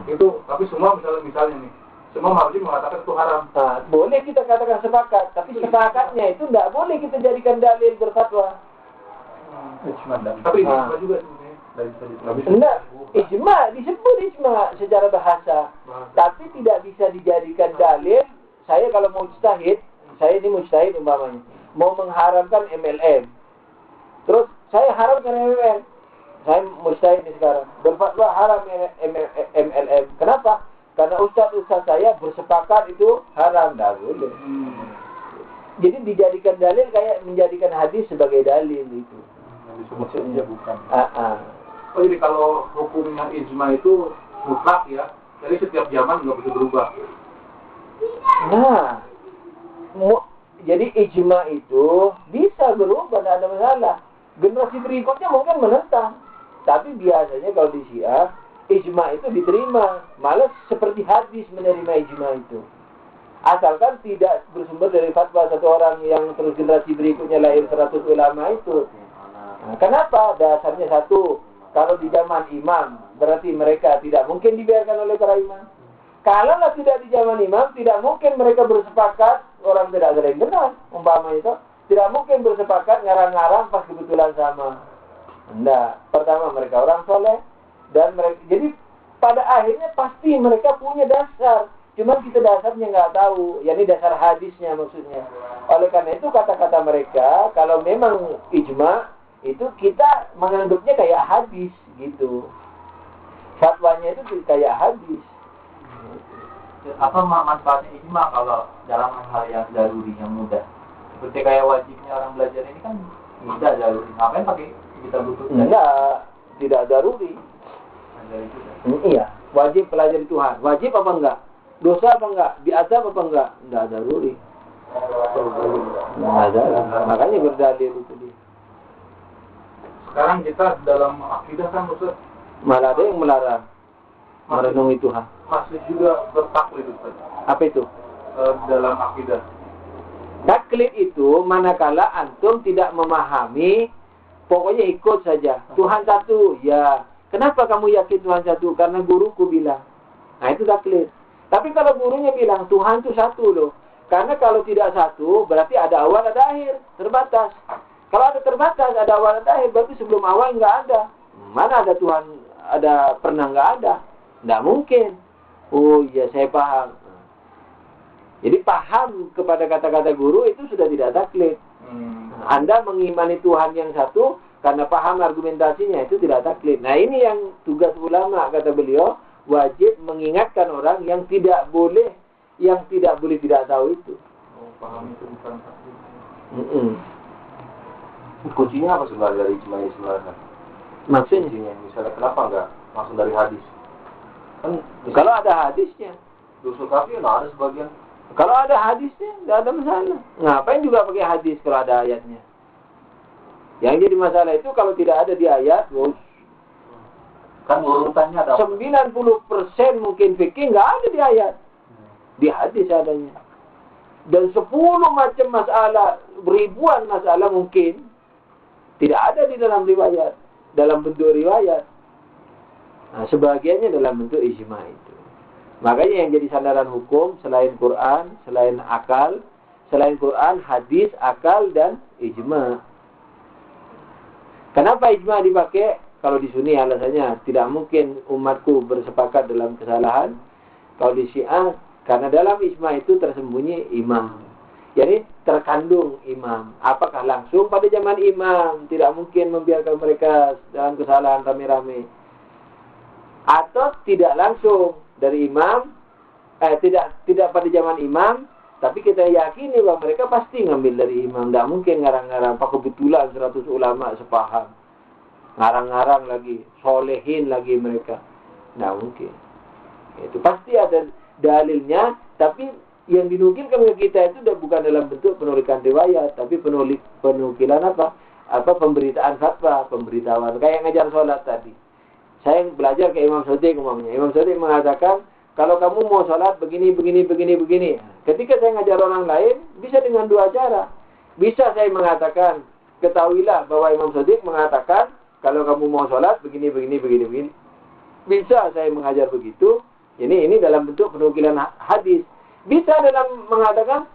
C: Itu, tapi semua misalnya nih, semua marji mengatakan itu haram.
B: Nah, boleh kita katakan sepakat, tapi sepakatnya itu tidak boleh kita jadikan dalil berfatwa.
C: Tapi ijma juga sebenarnya.
B: Enggak, ijma disebut ijma secara bahasa, tapi tidak bisa dijadikan dalil. Saya kalau mau mujtahid, saya ini mujtahid umpamanya, mau mengharamkan MLM. Terus saya haramkan MLM. Saya mujtahid ini sekarang, berfatwa haram MLM. Kenapa? Karena ustaz-ustaz saya bersepakat itu haram, dah boleh. Jadi dijadikan dalil kayak menjadikan hadis sebagai dalil itu.
C: Maksudnya bukan.
B: Oh,
C: jadi kalau hukumnya ijma itu mutlak ya, jadi setiap zaman nggak bisa berubah.
B: Nah, jadi ijma itu bisa berubah, tidak ada masalah. Generasi berikutnya mungkin menentang, tapi biasanya kalau di Syiah ijma itu diterima, malah seperti hadis menerima ijma itu. Asalkan tidak bersumber dari fatwa satu orang yang terus generasi berikutnya lahir 100 ulama itu. Nah, kenapa? Dasarnya satu, kalau di zaman imam, berarti mereka tidak mungkin dibiarkan oleh para imam. Kalau tidak di zaman imam, tidak mungkin mereka bersepakat, orang tidak saling kenal, umpama itu, tidak mungkin bersepakat ngarang-ngarang pas kebetulan sama. Enggak, pertama mereka orang soleh, dan mereka, jadi pada akhirnya pasti mereka punya dasar cuma kita dasarnya nggak tahu, yakni dasar hadisnya maksudnya. Oleh karena itu kata-kata mereka, kalau memang ijma, itu kita menganggapnya kayak hadis gitu. Fatwanya itu kayak hadis.
A: Apa manfaatnya ijma kalau dalam hal yang daruri, yang mudah? Seperti kayak wajibnya orang belajar ini kan mudah daruri. Ngapain pakai kita butuh?
B: Enggak, tidak daruri. Iya, wajib pelajari Tuhan. Wajib apa enggak? Dosa apa enggak? Diazab apa enggak? Enggak daruri. Enggak ada. Makanya berdalil itu dia.
C: Sekarang kita dalam akidah kan Ustaz,
B: Malah ada yang melarang merenungi Tuhan.
C: masih juga bertaklid Ustaz.
B: Apa itu?
C: Dalam akidah.
B: Taklid itu manakala antum tidak memahami, pokoknya ikut saja. Tuhan satu, ya. Kenapa kamu yakin Tuhan satu? Karena guruku bilang. Nah itu taklid. Tapi kalau gurunya bilang Tuhan itu satu loh. Karena kalau tidak satu, berarti ada awal, ada akhir. Terbatas. Kalau ada terbatas, ada awal, ada akhir. Berarti sebelum awal nggak ada. Mana ada Tuhan, ada pernah nggak ada? Nggak mungkin. Oh iya, saya paham. Jadi paham kepada kata-kata guru itu sudah tidak taklid. Anda mengimani Tuhan yang satu karena paham argumentasinya, itu tidak taklid. Nah ini yang tugas ulama, kata beliau, wajib mengingatkan orang yang tidak boleh tidak tahu itu.
C: Paham itu bukan taklid.
A: Kuncinya apa sebenarnya dari ijma ini sebenarnya?
B: Maksudnya?
A: Kuncinya, misalnya kenapa enggak langsung dari hadis? Kan
B: Kalau ada hadisnya.
A: usul kafi ada sebagian.
B: Kalau ada hadisnya, tidak ada masalah. Ngapain juga pakai hadis kalau ada ayatnya? Yang jadi masalah itu kalau tidak ada di ayat,
A: Kan urutannya ada
B: 90% mungkin fikih nggak ada di ayat. Di hadis adanya. Dan 10 macam masalah, ribuan masalah mungkin tidak ada di dalam riwayat, dalam bentuk riwayat. Nah, sebagiannya dalam bentuk ijma itu. Makanya yang jadi sandaran hukum selain Quran, selain akal, selain Quran, hadis, akal, dan ijma. Kenapa ijma dipakai? Kalau di Sunni alasannya tidak mungkin umatku bersepakat dalam kesalahan. Kalau di Syiah, karena dalam ijma itu tersembunyi imam. Jadi terkandung imam. Apakah langsung pada zaman imam? Tidak mungkin membiarkan mereka dalam kesalahan rame-rame. Atau tidak langsung dari imam, tidak pada zaman imam, tapi kita yakini bahwa mereka pasti ngambil dari imam. Tidak mungkin ngarang-ngarang, apa kebetulan 100 ulama sepaham. Ngarang-ngarang lagi, solehin lagi mereka. Tidak mungkin. Itu pasti ada dalilnya, tapi yang dinukilkan ke kita itu udah bukan dalam bentuk penulisan riwayat, tapi penukilan apa? Pemberitaan fatwa, pemberitahuan. Kayak ngajar sholat tadi. Saya belajar ke Imam Shadiq umumnya. Imam Shadiq mengatakan, kalau kamu mau sholat begini. Ketika saya ngajar orang lain, bisa dengan dua cara. Bisa saya mengatakan, ketahuilah bahwa Imam Shadiq mengatakan, kalau kamu mau sholat begini. Bisa saya mengajar begitu. Ini dalam bentuk penukilan hadis. Bisa dalam mengatakan,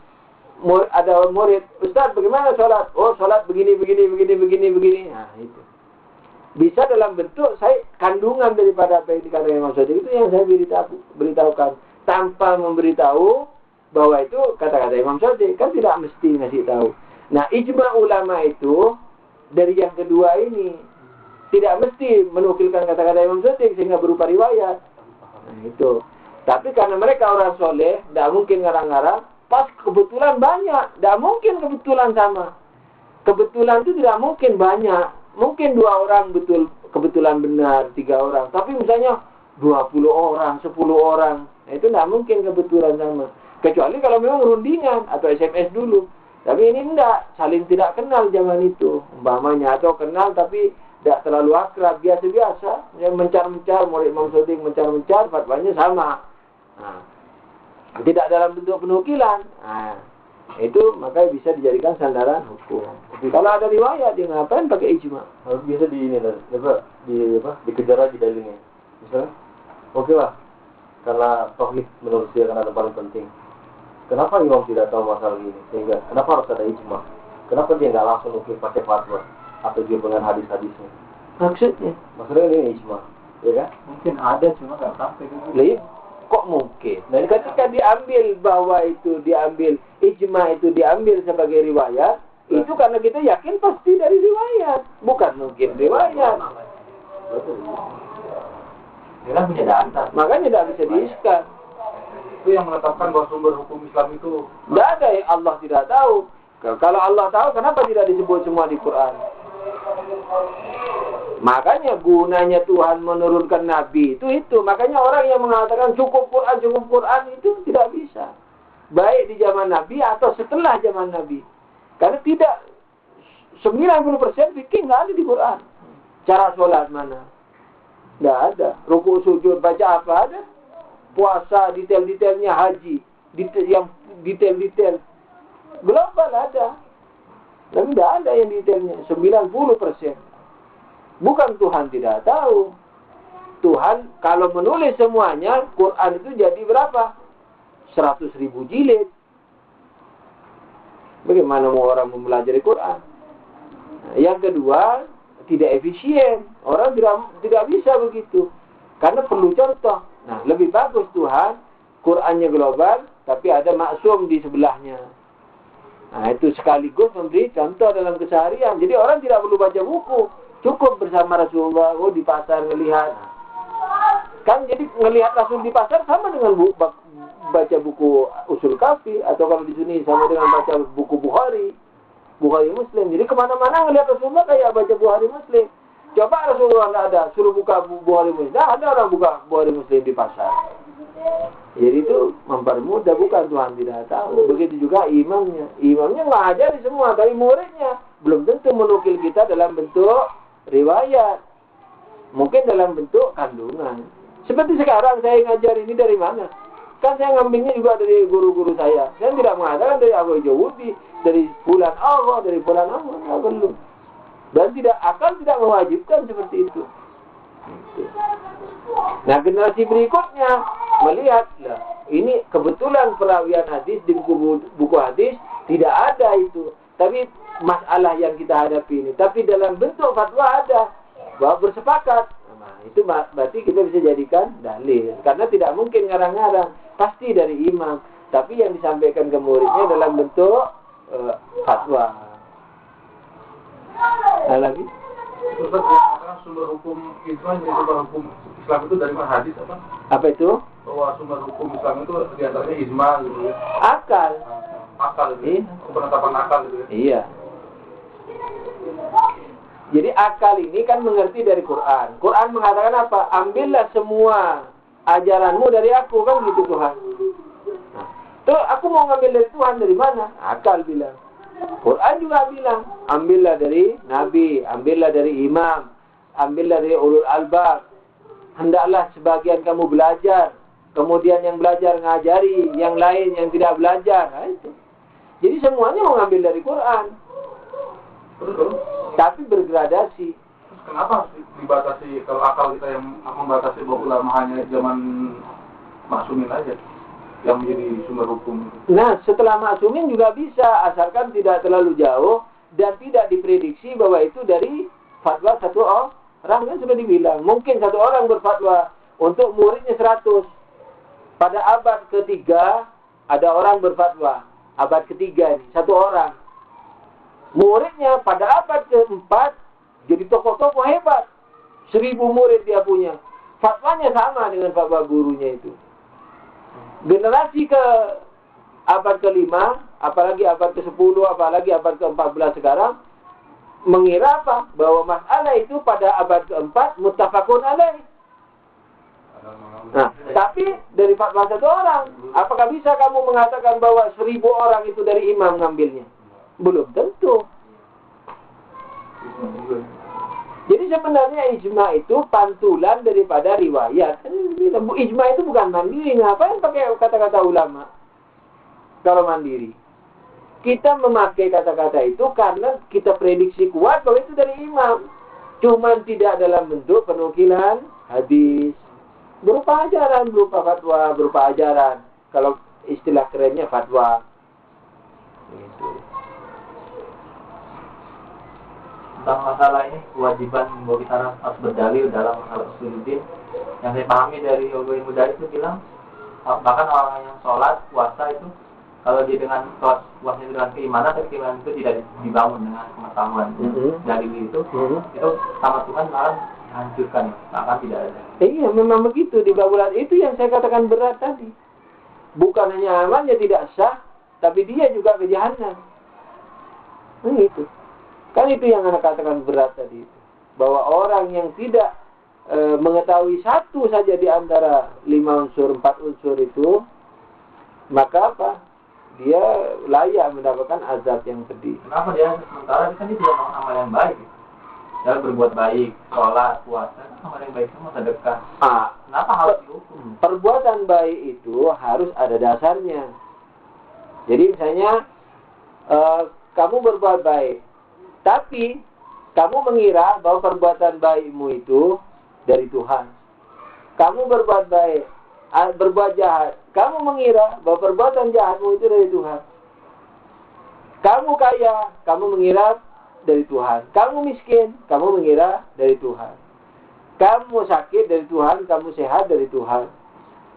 B: ada murid, Ustaz bagaimana sholat? Oh sholat begini. Nah itu. Bisa dalam bentuk saya kandungan daripada apa yang dikatakan Imam Shadiq, itu yang saya beritahukan tanpa memberitahu bahwa itu kata-kata Imam Shadiq, kan tidak mesti ngasih tahu. Nah ijma ulama itu dari yang kedua ini tidak mesti menukilkan kata-kata Imam Shadiq sehingga berupa riwayat. Nah itu. Tapi karena mereka orang soleh, tidak mungkin ngarang-ngarang. Pas kebetulan banyak, tidak mungkin kebetulan sama. Kebetulan itu tidak mungkin banyak. Mungkin 2 orang betul kebetulan benar, 3 orang. Tapi misalnya 20 orang, 10 orang. Nah, itu tidak mungkin kebetulan sama. Kecuali kalau memang rundingan atau SMS dulu. Tapi ini tidak, saling tidak kenal zaman itu. Umpamanya atau kenal tapi tidak terlalu akrab, biasa-biasa. Yang mencar-mencar, murid Imam Shadiq mencar-mencar, fatwanya sama. Nah, tidak dalam bentuk penukilan. Nah, itu maka bisa dijadikan sandaran hukum. Kalau ada riwayat, dia ngapain pakai ijma?
A: Harus bisa dikejar lagi dalilnya. Misalnya, oke lah, karena tauhid menurut dia kan ada paling penting. Kenapa imam tidak tahu masalah ini? Sehingga kenapa harus ada ijma? Kenapa dia nggak langsung mungkin pakai fatwa atau juga dengan hadis-hadisnya?
B: Maksudnya
A: ini ijma, ya kan?
C: Mungkin ada cuma nggak sampai ke
B: Lihat. kok mungkin? Dan ketika diambil bahwa itu diambil, ijma itu diambil sebagai riwayat, itu karena kita yakin pasti dari riwayat, bukan mungkin riwayat.
A: Dia kan punya data.
B: Makanya tidak bisa diiskat.
C: Itu yang menetapkan bahwa sumber hukum Islam itu
B: Tidak ada yang Allah tidak tahu. Kalau Allah tahu, kenapa tidak disebut semua di Quran? Makanya gunanya Tuhan menurunkan Nabi itu. Makanya orang yang mengatakan cukup Quran itu tidak bisa. Baik di zaman Nabi atau setelah zaman Nabi. Karena tidak 90% fikih nggak ada di Quran. Cara sholat mana? Nggak ada. Ruku sujud baca apa ada? Puasa detail-detailnya, haji yang detail-detail global ada. Dan nggak ada yang detailnya 90%. Bukan Tuhan tidak tahu. Tuhan kalau menulis semuanya, Quran itu jadi berapa? 100.000 jilid. Bagaimana mau orang mempelajari Quran? Nah, yang kedua, tidak efisien. Orang tidak bisa begitu. Karena perlu contoh. Nah, lebih bagus Tuhan, Qurannya global, tapi ada maksum di sebelahnya. Nah, itu sekaligus memberi contoh dalam keseharian. Jadi orang tidak perlu baca buku. Cukup bersama Rasulullah, di pasar ngelihat. Kan jadi ngelihat Rasul di pasar sama dengan baca buku Usul Kafi. Atau kalau di sini sama dengan baca buku Bukhari Muslim. Jadi kemana-mana ngelihat Rasulullah kayak baca Bukhari Muslim. Coba Rasulullah nggak ada, suruh buka Bukhari Muslim. Nah, ada orang buka Bukhari Muslim di pasar. Jadi itu mempermudah, bukan Tuhan tidak tahu. Begitu juga imamnya. Imamnya ngajari semua, tapi muridnya belum tentu menukil kita dalam bentuk riwayat. Mungkin dalam bentuk kandungan. Seperti sekarang saya ngajar ini dari mana? Kan saya ngambilnya juga dari guru-guru saya. Saya tidak mengatakan dari Abu Jawudi, dari bulan Allah, dari bulan Allah. Belum. Dan akal tidak mewajibkan seperti itu. Nah, generasi berikutnya melihat, lah, ini kebetulan perawian hadis di buku hadis tidak ada itu. Tapi masalah yang kita hadapi ini, tapi dalam bentuk fatwa ada, bahwa bersepakat. Nah, itu berarti kita bisa jadikan dalil. Karena tidak mungkin ngarang-ngarang, pasti dari imam. Tapi yang disampaikan ke muridnya dalam bentuk fatwa. Nah, lagi?
C: Ustaz, sumber hukum Islam jadi sumber hukum Islam itu dari mana, hadis apa?
B: Apa itu?
C: Bahwa sumber hukum Islam itu diantaranya ijma gitu ya.
B: Akal.
C: Akal itu. Penetapan akal gitu ya.
B: Iya. Jadi akal ini kan mengerti dari Quran. Quran mengatakan apa? Ambillah semua ajaranmu dari aku, kan gitu Tuhan. Nah, terus aku mau ngambil dari Tuhan dari mana? Akal bilang. Quran juga bilang, ambillah dari Nabi, ambillah dari imam, ambillah dari ulul albab. Hendaklah sebagian kamu belajar, kemudian yang belajar ngajari, yang lain yang tidak belajar. Nah, itu. Jadi semuanya mau ngambil dari Quran.
C: Betul.
B: Tapi bergradasi.
C: Kenapa dibatasi, kalau akal kita yang membatasi bahwa ulama hanya zaman maksumin aja yang menjadi sumber hukum?
B: Nah, setelah maksumin juga bisa, asalkan tidak terlalu jauh dan tidak diprediksi bahwa itu dari fatwa satu orang. Kan sudah dibilang, mungkin satu orang berfatwa untuk muridnya 100. Pada abad ketiga ada orang berfatwa, abad ketiga ini satu orang. Muridnya pada abad keempat jadi tokoh-tokoh hebat, 1000 murid dia punya. Fatwanya sama dengan fatwa gurunya itu. Generasi ke abad ke-5, apalagi abad ke-10, apalagi abad ke-14 sekarang, mengira apa? Bahwa masalah itu pada abad ke-4 muttafaqun alaih. Nah, tapi dari fatwa satu orang, apakah bisa kamu mengatakan bahwa 1000 orang itu dari imam ngambilnya? Belum tentu. Jadi sebenarnya ijma itu pantulan daripada riwayat. Ijma itu bukan mandiri. Ngapain pakai kata-kata ulama kalau mandiri? Kita memakai kata-kata itu karena kita prediksi kuat bahwa itu dari imam. Cuman tidak dalam bentuk penukilan hadis. Berupa ajaran, berupa fatwa, berupa ajaran. Kalau istilah kerennya fatwa. Gitu.
A: Tentang masalah ini, kewajiban bahwa kita harus berdalil dalam masalah usuluddin, yang saya pahami dari Yogo Muda itu bilang bahkan orang yang sholat puasa itu kalau dia dengan sholat puasanya dengan keimanan, tapi keimanan itu tidak dibangun dengan pengetahuan dari itu sama Tuhan malah hancurkan, akan tidak ada.
B: Iya, memang begitu di babulan itu yang saya katakan berat tadi. Bukan hanya amalnya tidak sah, tapi dia juga ke jahanam. Nah, itu. Kan itu yang anak katakan berat tadi. Bahwa orang yang tidak mengetahui satu saja di antara 5 unsur, 4 unsur itu, maka apa? Dia layak mendapatkan azab yang pedih.
A: Kenapa dia sementara kan dia tidak mau amal yang baik? Dia berbuat baik, sholat, puasa, amal yang baik semua sedekah. Kenapa harus dihukum?
B: Perbuatan baik itu harus ada dasarnya. Jadi misalnya kamu berbuat baik, tapi kamu mengira bahwa perbuatan baikmu itu dari Tuhan. Kamu berbuat baik, berbuat jahat, kamu mengira bahwa perbuatan jahatmu itu dari Tuhan. Kamu kaya, kamu mengira dari Tuhan. Kamu miskin, kamu mengira dari Tuhan. Kamu sakit dari Tuhan, kamu sehat dari Tuhan.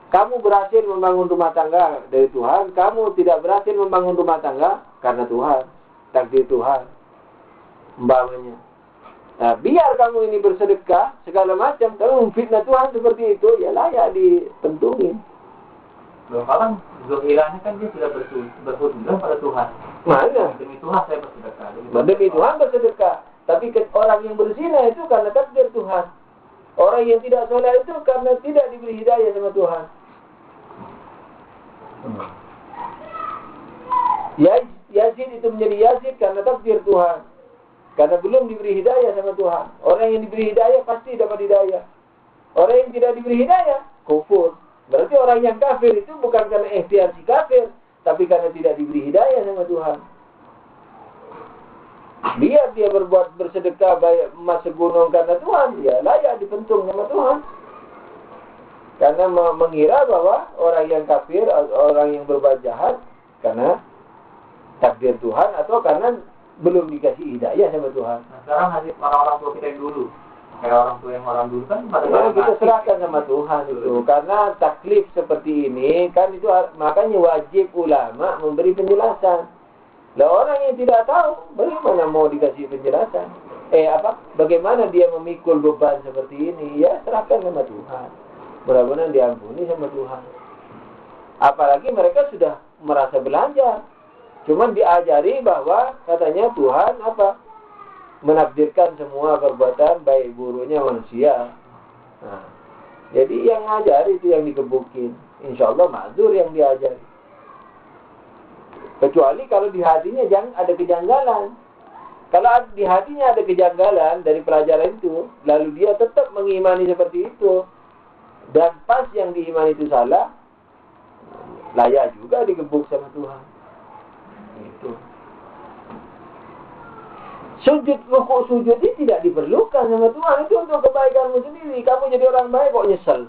B: Kamu berhasil membangun rumah tangga dari Tuhan, kamu tidak berhasil membangun rumah tangga karena Tuhan, takdir Tuhan. Umpamanya. Nah, biar kamu ini bersedekah segala macam, kamu memfitnah Tuhan seperti itu, ya layak ditentungin.
A: Loh, kalau zuhirahnya kan dia sudah berhubungan pada Tuhan.
B: Mana?
A: Demi Tuhan saya bersedekah.
B: Demi Tuhan bersedekah. Tapi orang yang berzina itu karena takdir Tuhan. Orang yang tidak soleh itu karena tidak diberi hidayah sama Tuhan. Yazid itu menjadi Yazid karena takdir Tuhan. Karena belum diberi hidayah sama Tuhan. Orang yang diberi hidayah pasti dapat hidayah. Orang yang tidak diberi hidayah, kufur. Berarti orang yang kafir itu bukan karena ikhtiar si kafir, tapi karena tidak diberi hidayah sama Tuhan. Biar dia bersedekah bayar emas segunung karena Tuhan, dia layak dipentung sama Tuhan. Karena mengira bahwa orang yang kafir, orang yang berbuat jahat karena takdir Tuhan atau karena belum dikasih hidayah sama Tuhan.
A: Nah, sekarang nasib orang-orang tua kita yang dulu, kayak orang tua yang orang dulu kan pada
B: kita serahkan sama Tuhan itu. Karena taklif seperti ini kan itu makanya wajib ulama memberi penjelasan. Lah orang yang tidak tahu bagaimana mau dikasih penjelasan? Bagaimana dia memikul beban seperti ini? Ya serahkan sama Tuhan. Mudah-mudahan diampuni sama Tuhan. Apalagi mereka sudah merasa belajar. Cuman diajari bahwa katanya Tuhan menakdirkan semua perbuatan baik buruknya manusia. Nah, jadi yang ngajari itu yang dikebukin. Insya Allah mazur yang diajari. Kecuali kalau di hatinya jangan ada kejanggalan. Kalau di hatinya ada kejanggalan dari pelajaran itu, lalu dia tetap mengimani seperti itu, dan pas yang diimani itu salah, layak juga digebuk sama Tuhan. Itu. Sujud, rukuk sujud ini tidak diperlukan sama Tuhan. Itu untuk kebaikanmu sendiri. Kamu jadi orang baik kok nyesel.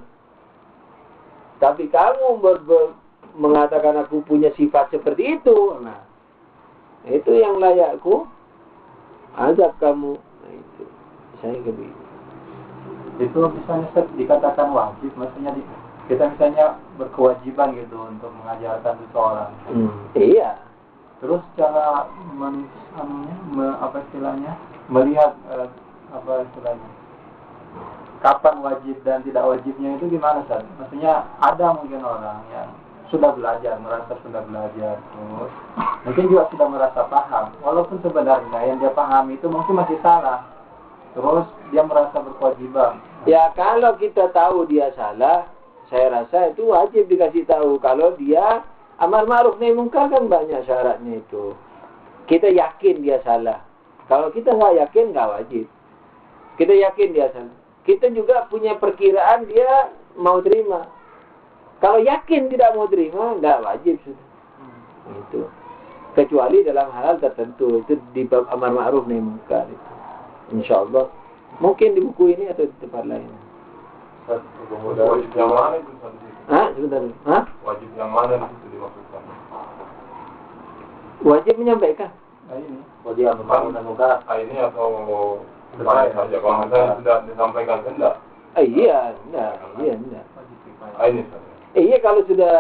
B: Tapi kamu mengatakan aku punya sifat seperti itu. Nah, itu yang layakku azab kamu. Nah, itu. Saya begitu.
C: Itu misalnya dikatakan wajib, maksudnya kita misalnya berkewajiban gitu untuk mengajarkan seseorang.
B: Iya.
C: Terus cara melihat kapan wajib dan tidak wajibnya itu gimana, Ustaz? Maksudnya ada mungkin orang yang sudah belajar, merasa sudah belajar, terus mungkin juga sudah merasa paham, walaupun sebenarnya yang dia pahami itu mungkin masih salah, terus dia merasa berkewajiban.
B: Ya kalau kita tahu dia salah, saya rasa itu wajib dikasih tahu. Kalau dia amar ma'ruf nahi munkar kan banyak syaratnya itu. Kita yakin dia salah. Kalau kita nggak yakin, nggak wajib. Kita yakin dia salah. Kita juga punya perkiraan dia mau terima. Kalau yakin tidak mau terima, nggak wajib sudah. Itu. Kecuali dalam hal tertentu. Itu di bab amar ma'ruf nahi munkar itu. Insya Allah. Mungkin di buku ini atau di tempat lain.
D: Wajib yang mana itu?
B: Sebentar.
D: Wajib yang mana itu dimaksudkan?
B: Wajib menyampaikan.
C: Ini.
A: Wajib amar ma'ruf nahi munkar.
D: Ini atau kifayah saja? Kalau misalnya sudah disampaikan, enggak?
B: Iya, enggak.
D: Ini saja.
B: Iya kalau sudah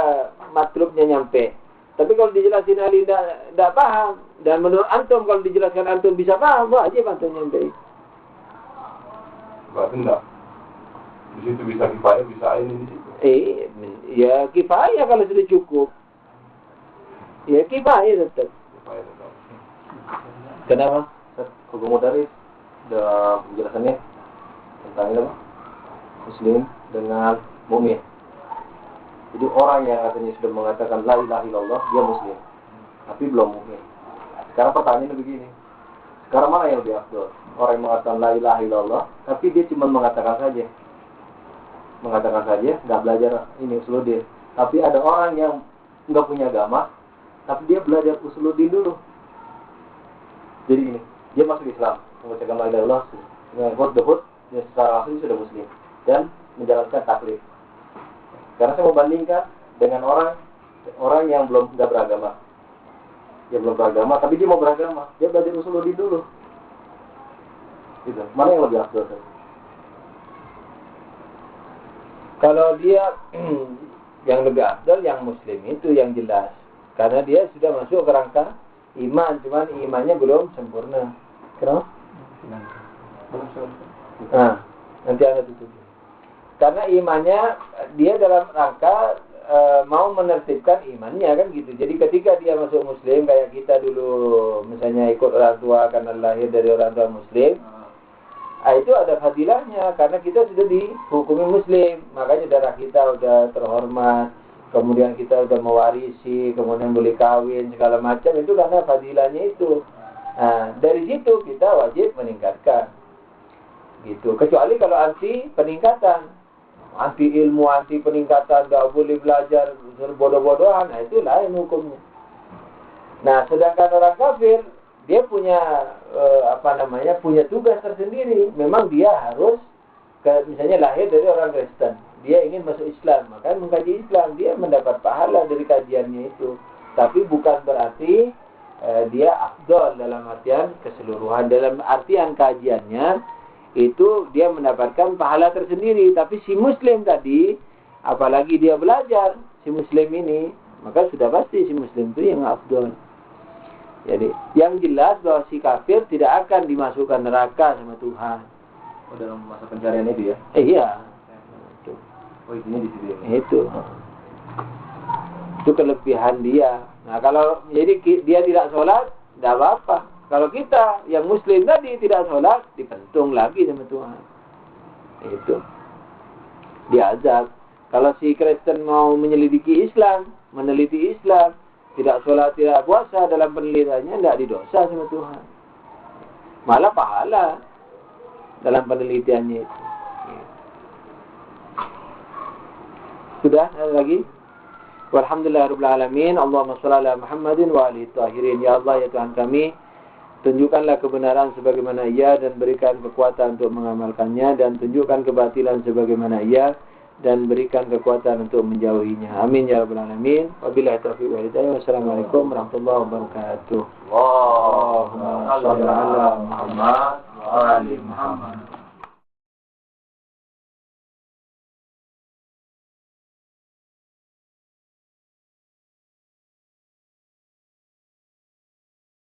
B: matlubnya nyampe. Tapi kalau dijelasin ahli tidak paham, dan menurut antum kalau dijelaskan antum bisa paham, wajib antum nyampe.
D: Berarti enggak. Di situ bisa kifayah, bisa ini di situ.
B: Ya kifayah kalau sudah cukup. Ya kifayah tetap.
D: Kifayah tetap.
B: Kenapa?
A: Hukum Mudaris dalam penjelasannya tentang ini apa? Muslim dengan mukmin. Jadi orang yang katanya sudah mengatakan la ilaha illallah dia muslim, tapi belum mukmin. Sekarang pertanyaannya begini. Sekarang mana yang lebih afdal? Orang yang mengatakan la ilaha illallah, tapi dia cuma mengatakan saja, nggak belajar ini usuluddin. Tapi ada orang yang nggak punya agama, tapi dia belajar usuluddin dulu. Jadi ini, dia masuk Islam, mengucapkan la ilaha illallah, dengan hud, dia secara langsung sudah muslim dan menjalankan taklid. Karena saya membandingkan dengan orang yang nggak beragama. Dia belum beragama, tapi dia mau beragama. Dia belajar usuluddin dulu. Gitu. Mana yang lebih afdal?
B: Kalau dia yang lebih afdal yang muslim itu yang jelas. Karena dia sudah masuk ke rangka iman, cuman imannya belum sempurna. Kenapa? Nah, nanti Anda tutup. Karena imannya dia dalam rangka mau menertibkan imannya kan gitu. Jadi ketika dia masuk muslim kayak kita dulu misalnya ikut orang tua karena lahir dari orang tua muslim, itu ada fadilahnya karena kita sudah dihukumi muslim, makanya darah kita udah terhormat, kemudian kita udah mewarisi, kemudian boleh kawin segala macam itu karena fadilahnya itu. Nah, dari situ kita wajib meningkatkan. Gitu. Kecuali kalau anti peningkatan, anti ilmu, anti peningkatan, gak boleh belajar bodoh-bodohan, nah itu lain hukumnya. Nah, sedangkan orang kafir dia punya punya tugas tersendiri. Memang dia harus misalnya lahir dari orang Kristen, dia ingin masuk Islam, maka mengkaji Islam, dia mendapat pahala dari kajiannya itu. Tapi bukan berarti dia afdal dalam artian keseluruhan, dalam artian kajiannya itu dia mendapatkan pahala tersendiri. Tapi si muslim tadi, apalagi dia belajar, si muslim ini, maka sudah pasti si muslim itu yang afdal. Jadi yang jelas bahwa si kafir tidak akan dimasukkan neraka sama Tuhan.
A: Oh, dalam masa pencarian itu ya?
B: Iya.
A: Oh, ini di sini.
B: Itu kelebihan dia. Nah, kalau jadi dia tidak sholat, tidak apa-apa. Kalau kita yang muslim tadi tidak sholat, dipentung lagi sama Tuhan. Itu. Diazab. Kalau si Kristen mau menyelidiki Islam, meneliti Islam, tidak sholat, tidak puasa, dalam penelitiannya tidak didosa sama Tuhan. Malah pahala dalam penelitiannya itu. Sudah, ada lagi? Walhamdulillahirabbil alamin. Allahumma shalli ala Muhammadin wa alihi tahirin. Ya Allah, ya Tuhan kami, tunjukkanlah kebenaran sebagaimana ia dan berikan kekuatan untuk mengamalkannya, dan tunjukkan kebatilan sebagaimana ia dan berikan kekuatan untuk menjauhinya. Amin ya rabbal alamin. Wabillahi taufiq wal hidayah. Wassalamualaikum warahmatullahi wabarakatuh.
A: Allahumma shalli ala Muhammad wa ali Muhammad.